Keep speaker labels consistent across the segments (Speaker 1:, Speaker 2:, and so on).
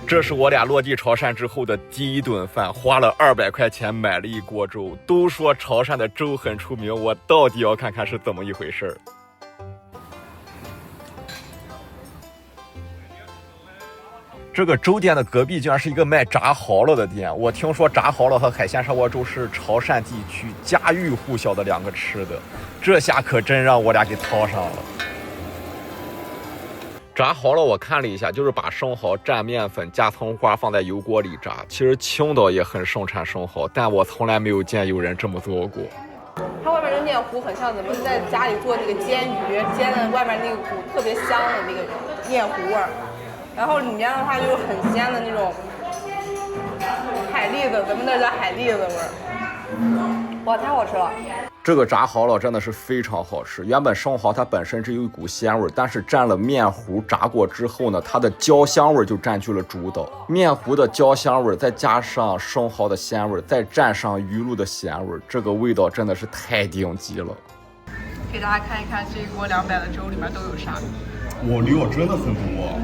Speaker 1: 这是我俩落地潮汕之后的第一顿饭，花了200块钱买了一锅粥。都说潮汕的粥很出名，我到底要看看是怎么一回事儿。这个粥店的隔壁居然是一个卖炸蚝了的店。我听说炸蚝了和海鲜砂锅粥是潮汕地区家喻户晓的2个吃的，这下可真让我俩给掏上了。炸蚝了，我看了一下，就是把生蚝蘸面粉加葱花放在油锅里炸。其实青岛也很盛产生蚝，但我从来没有见有人这么做过。
Speaker 2: 它外面的面糊很像咱们在家里做那个煎鱼，煎的外面那个糊特别香的那个面糊味儿，然后里面的话就是很鲜的那种海蛎子，咱们那叫海蛎子味儿，哇，太好吃了。
Speaker 1: 这个炸蚝了真的是非常好吃。原本生蚝它本身只有一股鲜味，但是蘸了面糊炸过之后呢，它的焦香味就占据了主导。面糊的焦香味再加上生蚝的鲜味，再蘸上鱼露的咸味，这个味道真的是太顶级了。
Speaker 2: 给大家看一看这一锅200的粥里面都有啥。
Speaker 1: 哇，料真的很多。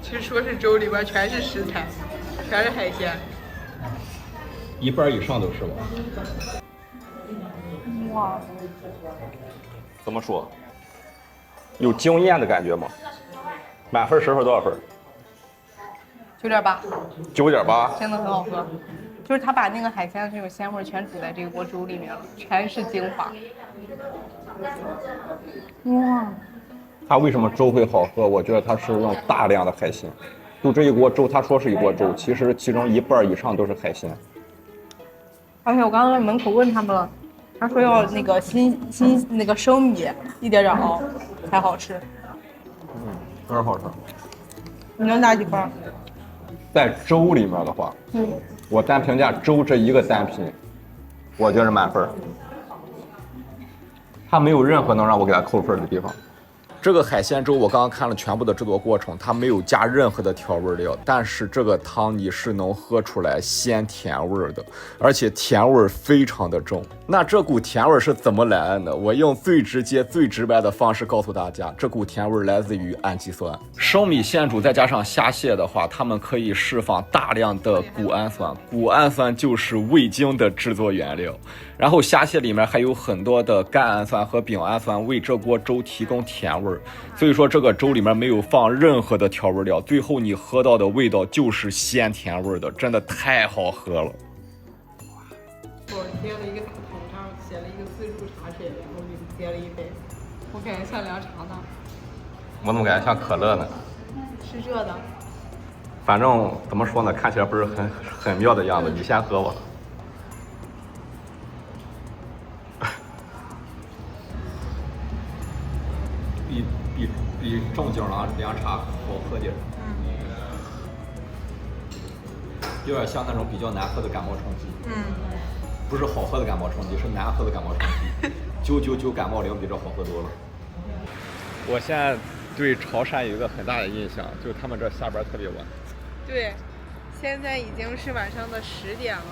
Speaker 2: 据说是粥里边全是食材，全是海鲜。
Speaker 1: 1半以上都是吧？
Speaker 2: 哇，
Speaker 1: 怎么说？有惊艳的感觉吗？满分10分多少分
Speaker 2: 9.8。
Speaker 1: 9.8。
Speaker 2: 真的很好喝，就是他把那个海鲜的这种鲜味全煮在这个锅粥里面了，全是精华。哇！
Speaker 1: 它为什么粥会好喝？我觉得它是用大量的海鲜。就这一锅粥，他说是一锅粥，其实其中1半以上都是海鲜。
Speaker 2: 而且我刚刚在门口问他们了，他说要那个新那个生米一点点熬才好吃。
Speaker 1: 非常好吃。
Speaker 2: 你能打几分？
Speaker 1: 在粥里面的话，我单评价粥这一个单品，我觉得是满分。它没有任何能让我给它扣分的地方。这个海鲜粥我刚刚看了全部的制作过程，它没有加任何的调味料，但是这个汤你是能喝出来鲜甜味的，而且甜味非常的重。那这股甜味是怎么来的呢？我用最直接最直白的方式告诉大家，这股甜味来自于氨基酸。生米现煮再加上虾蟹的话，它们可以释放大量的谷氨酸，谷氨酸就是味精的制作原料。然后虾蟹里面还有很多的甘氨酸和丙氨酸，为这锅粥提供甜味。所以说这个粥里面没有放任何的调味料，最后你喝到的味道就是鲜甜味的，真的太好喝了。
Speaker 2: 我贴了一个大桶上，写了一个自助茶水，然后给接了一杯，我感觉像凉茶呢。
Speaker 1: 我怎么感觉像可乐呢？
Speaker 2: 是热的。
Speaker 1: 反正怎么说呢，看起来不是很妙的样子。你先喝吧。比正经凉茶好喝点。有点像那种比较难喝的感冒冲剂。不是好喝的感冒冲剂，是难喝的感冒冲剂。999感冒灵比这好喝多了。我现在对潮汕有一个很大的印象，就是他们这下班特别晚。
Speaker 2: 对，现在已经是晚上的10点了。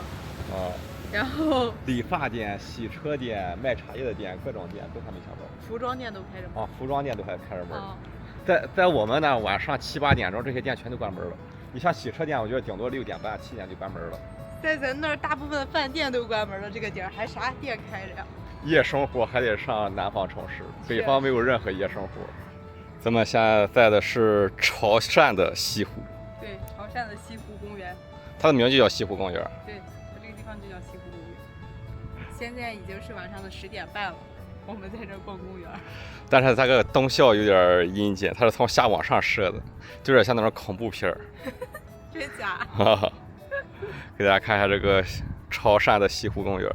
Speaker 2: 然后
Speaker 1: 理发店、洗车店、卖茶叶的店，各种店都还没下班。
Speaker 2: 服装店都开着门。
Speaker 1: 服装店都还开着门。在我们呢，晚上7、8点钟这些店全都关门了。你像洗车店，我觉得顶多6点半、7点就关门了。
Speaker 2: 在咱那儿，大部分的饭店都关门了，这个点儿还啥店开着呀？
Speaker 1: 夜生活还得上南方城市，北方没有任何夜生活。咱们现在在的是潮汕的西湖。
Speaker 2: 对，潮汕的西湖公园。
Speaker 1: 它的名就叫西湖公园。
Speaker 2: 对，它这个地方就叫西湖公园。现在已经是晚上的10点半了，我们在这儿逛公园。
Speaker 1: 但是它这个灯效有点阴间，它是从下往上射的，就有点像那种恐怖片儿。
Speaker 2: 真假？
Speaker 1: 给大家看一下这个潮汕的西湖公园。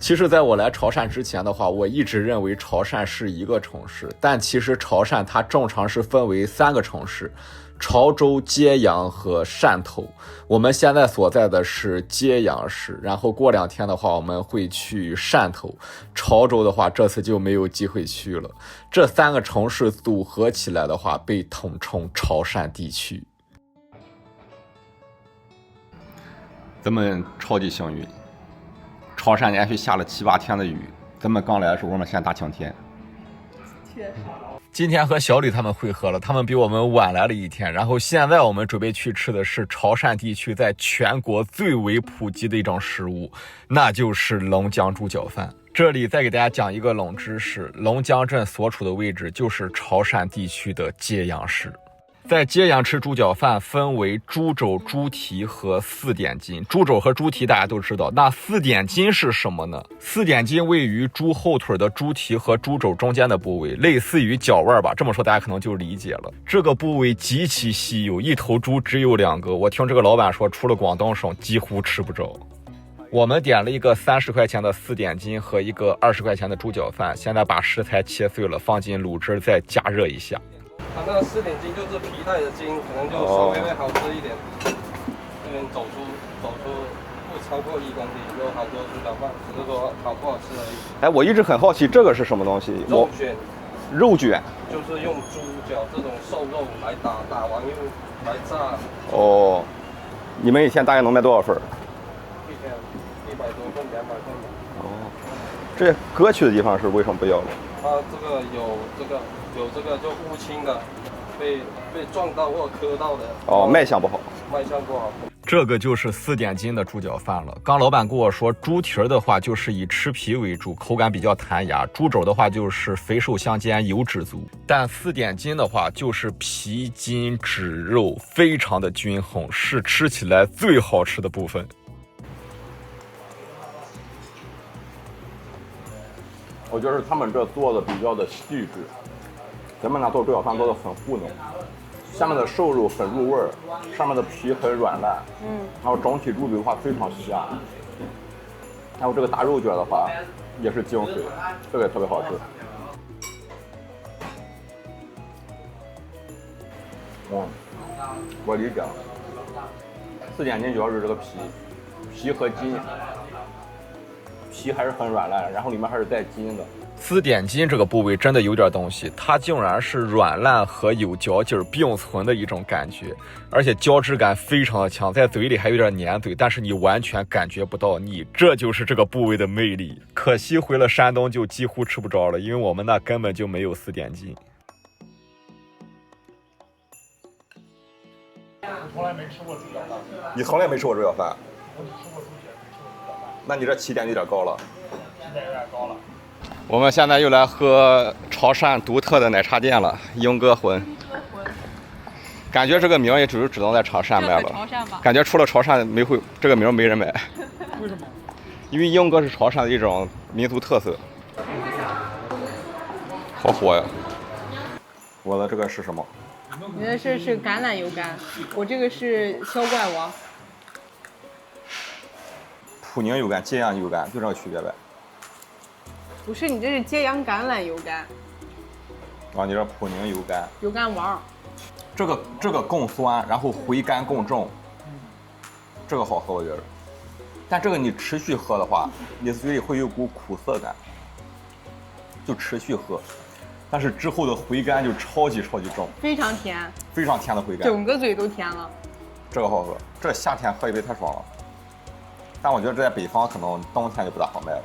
Speaker 1: 其实在我来潮汕之前的话，我一直认为潮汕是一个城市，但其实潮汕它正常是分为3个城市，潮州、揭阳和汕头。我们现在所在的是揭阳市，然后过2天的话我们会去汕头。潮州的话这次就没有机会去了。这3个城市组合起来的话被统称潮汕地区。咱们超级幸运，潮汕连续下了7、8天的雨，咱们刚来的时候我们现在大晴天。
Speaker 2: 确实。
Speaker 1: 今天和小吕他们会合了，他们比我们晚来了一天。然后现在我们准备去吃的是潮汕地区在全国最为普及的一种食物，那就是龙江猪脚饭。这里再给大家讲一个冷知识，龙江镇所处的位置就是潮汕地区的揭阳市。在揭阳吃猪脚饭分为猪肘、猪蹄和四点筋。猪肘和猪蹄大家都知道，那四点筋是什么呢？四点筋位于猪后腿的猪蹄和猪肘中间的部位，类似于脚腕吧。这么说大家可能就理解了。这个部位极其稀有，一头猪只有2个。我听这个老板说，除了广东省几乎吃不着。我们点了一个30块钱的四点筋和一个20块钱的猪脚饭，现在把食材切碎了，放进卤汁再加热一下。
Speaker 3: 它那个4点筋就是皮带的筋，可能就稍微会好吃一点。这边走出不超过1公里，有好多猪脚饭，只是说好不好吃而已。
Speaker 4: 哎，我一直很好奇这个是什么东西？
Speaker 3: 肉卷，
Speaker 4: 肉卷
Speaker 3: 就是用猪脚这种瘦肉来打完又来炸。
Speaker 4: 哦，你们一天大概能卖多少份？
Speaker 3: 一天100多份、200份吧。
Speaker 4: 哦，这割去的地方是为什么不要了？
Speaker 3: 它这个有这个就乌青的，被撞到或磕到的。
Speaker 4: 哦，卖相不好。
Speaker 3: 卖相不好。
Speaker 1: 这个就是4点筋的猪脚饭了。刚老板跟我说，猪蹄的话就是以吃皮为主，口感比较弹牙；猪肘的话就是肥瘦相间，油脂足。但4点筋的话就是皮筋脂肉非常的均衡，是吃起来最好吃的部分。
Speaker 4: 我觉得他们这做的比较的细致，咱们那做猪脚饭做的很糊弄，下面的瘦肉很入味儿，上面的皮很软烂，然后整体猪嘴的话非常香，还有这个大肉卷的话也是精髓，这个也特别好吃。我理解了，4点筋主要是这个皮和筋。皮还是很软烂，然后里面还是带筋的。
Speaker 1: 4点筋这个部位真的有点东西，它竟然是软烂和有嚼劲并存的一种感觉，而且胶质感非常的强，在嘴里还有点粘嘴，但是你完全感觉不到腻，这就是这个部位的魅力。可惜回了山东就几乎吃不着了，因为我们那根本就没有4点筋。
Speaker 4: 从来没吃过猪脚饭。你从来没吃过猪脚饭？我只吃过猪血，没吃过猪脚饭。那你这起点有点高了。起点有点高了。我们现在又来喝潮汕独特的奶茶店了，英哥魂。感觉这个名也只能在潮汕卖了。感觉除了潮汕没会这个名没人买。为什么？因为英哥是潮汕的一种民族特色。好火呀！我的这个是什么？
Speaker 2: 你的是橄榄油干，我这个是小怪王。
Speaker 4: 普宁油干、揭阳油干，就这个区别呗。
Speaker 2: 不是，你这是揭阳橄榄油干。
Speaker 4: 啊，你这普宁油干。
Speaker 2: 油干王。
Speaker 4: 这个更酸，然后回甘更重。这个好喝，我觉得。但这个你持续喝的话，你嘴里会有股苦涩感。就持续喝。但是之后的回甘就超级重，
Speaker 2: 非常甜，
Speaker 4: 非常甜的回甘，
Speaker 2: 整个嘴都甜了。
Speaker 4: 这个好喝，这夏天喝一杯太爽了。但我觉得这在北方可能冬天就不大好卖了。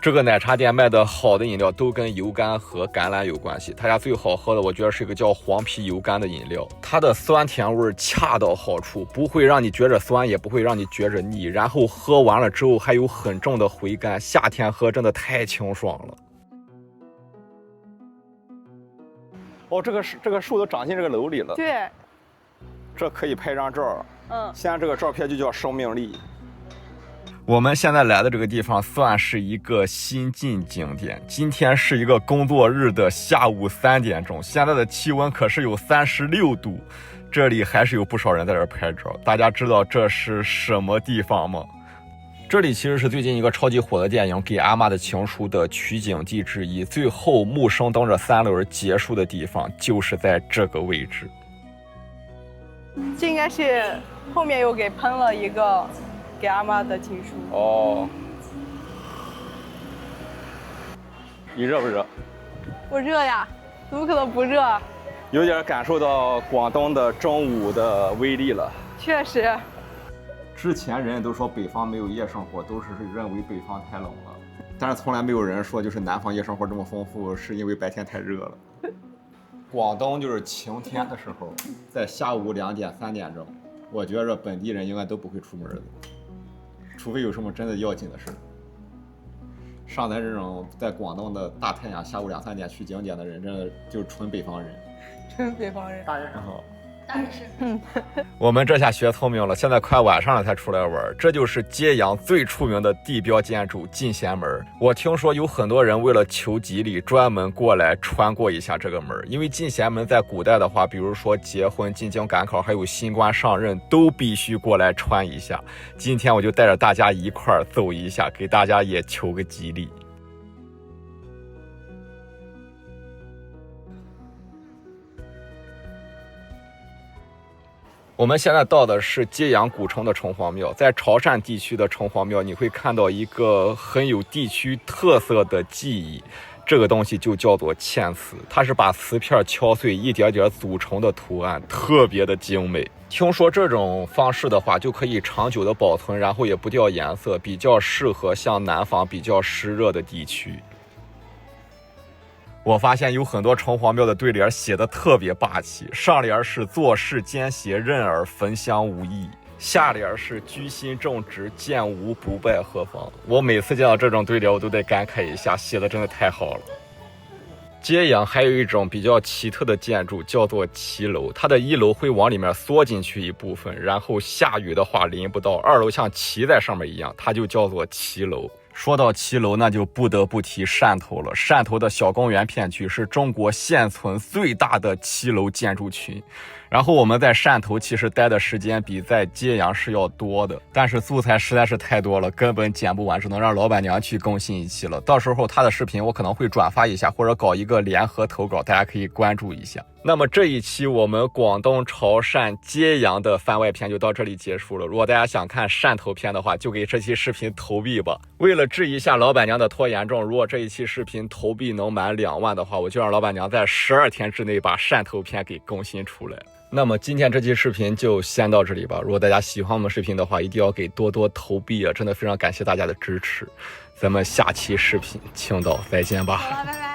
Speaker 1: 这个奶茶店卖的好的饮料都跟油甘和橄榄有关系。他家最好喝的，我觉得是一个叫黄皮油甘的饮料，它的酸甜味恰到好处，不会让你觉着酸，也不会让你觉着腻。然后喝完了之后还有很重的回甘，夏天喝真的太清爽了。
Speaker 4: 哦，这个树都长进这个楼里了。
Speaker 2: 对，
Speaker 4: 这可以拍张照。现在这个照片就叫生命力。
Speaker 1: 我们现在来的这个地方算是一个新晋景点。今天是一个工作日的下午3点钟，现在的气温可是有36度，这里还是有不少人在这拍照。大家知道这是什么地方吗？这里其实是最近一个超级火的电影《给阿妈的情书》的取景地之一，最后木生登着3轮结束的地方就是在这个位置。
Speaker 2: 这应该是后面又给喷了一个给阿妈的情书。
Speaker 4: 哦，你热不热？
Speaker 2: 我热呀，怎么可能不热？
Speaker 4: 有点感受到广东的正午的威力了。
Speaker 2: 确实。
Speaker 4: 之前人家都说北方没有夜生活，都是认为北方太冷了。
Speaker 1: 但是从来没有人说就是南方夜生活这么丰富，是因为白天太热了。广东就是晴天的时候，在下午2点3点钟，我觉着本地人应该都不会出门的，除非有什么真的要紧的事。像咱这种在广东的大太阳下午2、3点去景点的人，真的就是纯北方人。
Speaker 2: 纯北方人。
Speaker 1: 大人好。
Speaker 5: 当然是。
Speaker 1: 我们这下学聪明了，现在快晚上了才出来玩。这就是揭阳最出名的地标建筑进贤门。我听说有很多人为了求吉利，专门过来穿过一下这个门。因为进贤门在古代的话，比如说结婚、进京赶考，还有新官上任，都必须过来穿一下。今天我就带着大家一块儿走一下，给大家也求个吉利。我们现在到的是揭阳古城的城隍庙，在潮汕地区的城隍庙，你会看到一个很有地区特色的技艺，这个东西就叫做嵌瓷，它是把瓷片敲碎，一点点组成的图案，特别的精美。听说这种方式的话，就可以长久的保存，然后也不掉颜色，比较适合像南方比较湿热的地区。我发现有很多城隍庙的对联写的特别霸气，上联是做事艰邪，任尔焚香无益，下联是居心正直，见无不败何妨。我每次见到这种对联，我都得感慨一下，写的真的太好了。揭阳还有一种比较奇特的建筑，叫做骑楼，它的1楼会往里面缩进去一部分，然后下雨的话淋不到，2楼像骑在上面一样，它就叫做骑楼。说到骑楼，那就不得不提汕头了。汕头的小公园片区是中国现存最大的骑楼建筑群。然后我们在汕头其实待的时间比在揭阳是要多的，但是素材实在是太多了，根本剪不完，只能让老板娘去更新一期了。到时候她的视频我可能会转发一下，或者搞一个联合投稿，大家可以关注一下。那么这一期我们广东潮汕揭阳的番外篇就到这里结束了。如果大家想看汕头篇的话，就给这期视频投币吧。为了治一下老板娘的拖延症，如果这一期视频投币能满2万的话，我就让老板娘在12天之内把汕头篇给更新出来。那么今天这期视频就先到这里吧。如果大家喜欢我们视频的话，一定要给多多投币啊！真的非常感谢大家的支持。咱们下期视频青岛再见吧。
Speaker 5: 好了，拜拜。